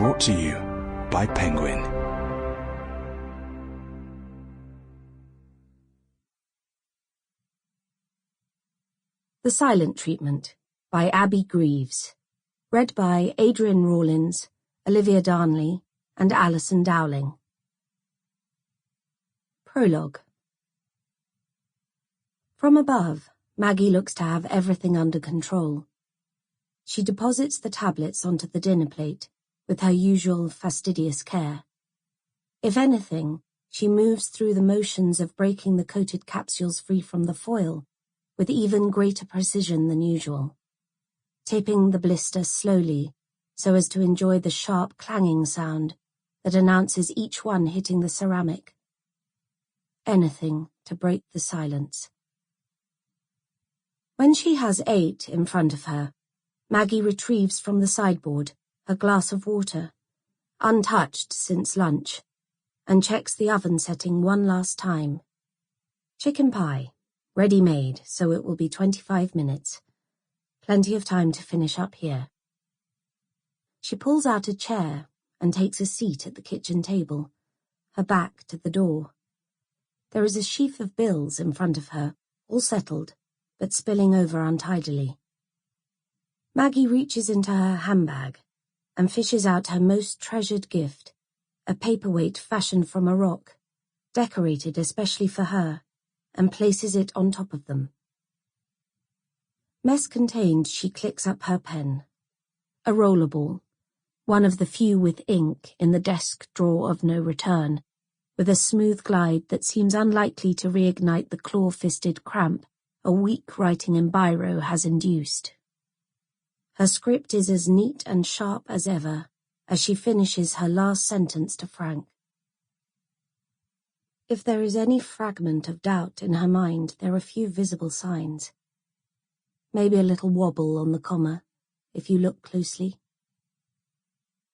Brought to you by Penguin. The Silent Treatment by Abbie Greaves. Read by Adrian Rawlins, Olivia Darnley, and Alison Dowling. Prologue. From above, Maggie looks to have everything under control. She deposits the tablets onto the dinner plate with her usual fastidious care. If anything, she moves through the motions of breaking the coated capsules free from the foil with even greater precision than usual, taping the blister slowly so as to enjoy the sharp clanging sound that announces each one hitting the ceramic. Anything to break the silence. When she has 8 in front of her, Maggie retrieves from the sideboard a glass of water, untouched since lunch, and checks the oven setting one last time. Chicken pie, ready-made, so it will be 25 minutes. Plenty of time to finish up here. She pulls out a chair and takes a seat at the kitchen table, her back to the door. There is a sheaf of bills in front of her, all settled, but spilling over untidily. Maggie reaches into her handbag and fishes out her most treasured gift, a paperweight fashioned from a rock, decorated especially for her, and places it on top of them. Mess contained, she clicks up her pen. A rollerball, one of the few with ink in the desk drawer of no return, with a smooth glide that seems unlikely to reignite the claw-fisted cramp a week writing in biro has induced. Her script is as neat and sharp as ever as she finishes her last sentence to Frank. If there is any fragment of doubt in her mind, there are few visible signs. Maybe a little wobble on the comma, if you look closely.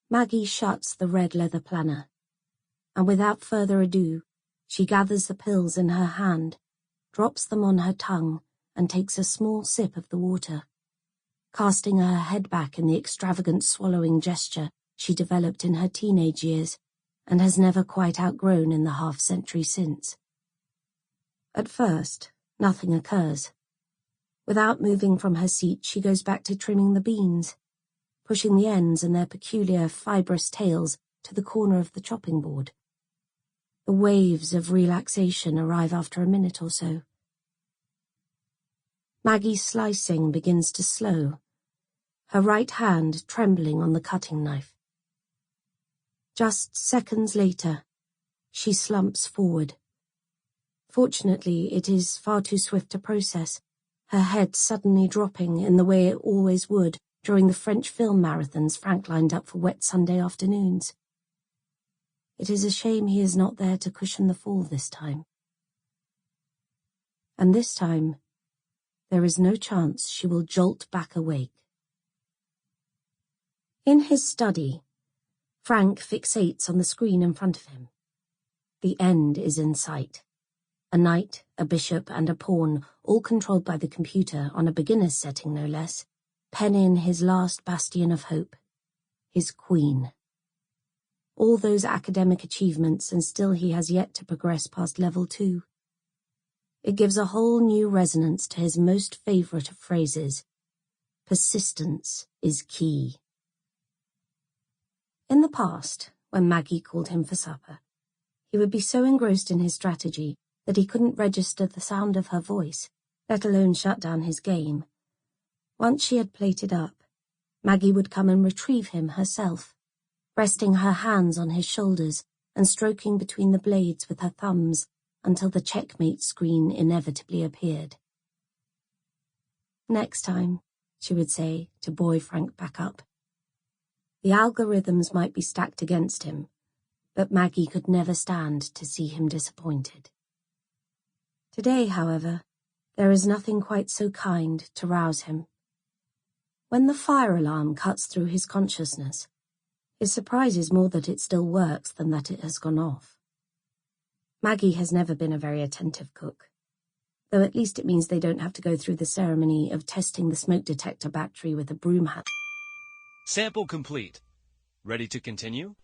Maggie shuts the red leather planner, and without further ado, she gathers the pills in her hand, drops them on her tongue, and takes a small sip of the water, casting her head back in the extravagant swallowing gesture she developed in her teenage years and has never quite outgrown in the half-century since. At first, nothing occurs. Without moving from her seat, she goes back to trimming the beans, pushing the ends and their peculiar fibrous tails to the corner of the chopping board. The waves of relaxation arrive after a minute or so. Maggie's slicing begins to slow, her right hand trembling on the cutting knife. Just seconds later, she slumps forward. Fortunately, it is far too swift to process, her head suddenly dropping in the way it always would during the French film marathons Frank lined up for wet Sunday afternoons. It is a shame he is not there to cushion the fall this time. And this time, there is no chance she will jolt back awake. In his study, Frank fixates on the screen in front of him. The end is in sight. A knight, a bishop, and a pawn, all controlled by the computer on a beginner's setting no less, pen in his last bastion of hope, his queen. All those academic achievements, and still he has yet to progress past level 2. It gives a whole new resonance to his most favourite of phrases. Persistence is key. In the past, when Maggie called him for supper, he would be so engrossed in his strategy that he couldn't register the sound of her voice, let alone shut down his game. Once she had plated up, Maggie would come and retrieve him herself, resting her hands on his shoulders and stroking between the blades with her thumbs until the checkmate screen inevitably appeared. Next time, she would say, to buoy Frank back up. The algorithms might be stacked against him, but Maggie could never stand to see him disappointed. Today, however, there is nothing quite so kind to rouse him. When the fire alarm cuts through his consciousness, his surprise is more that it still works than that it has gone off. Maggie has never been a very attentive cook, though at least it means they don't have to go through the ceremony of testing the smoke detector battery with a broom hat. Sample complete. Ready to continue?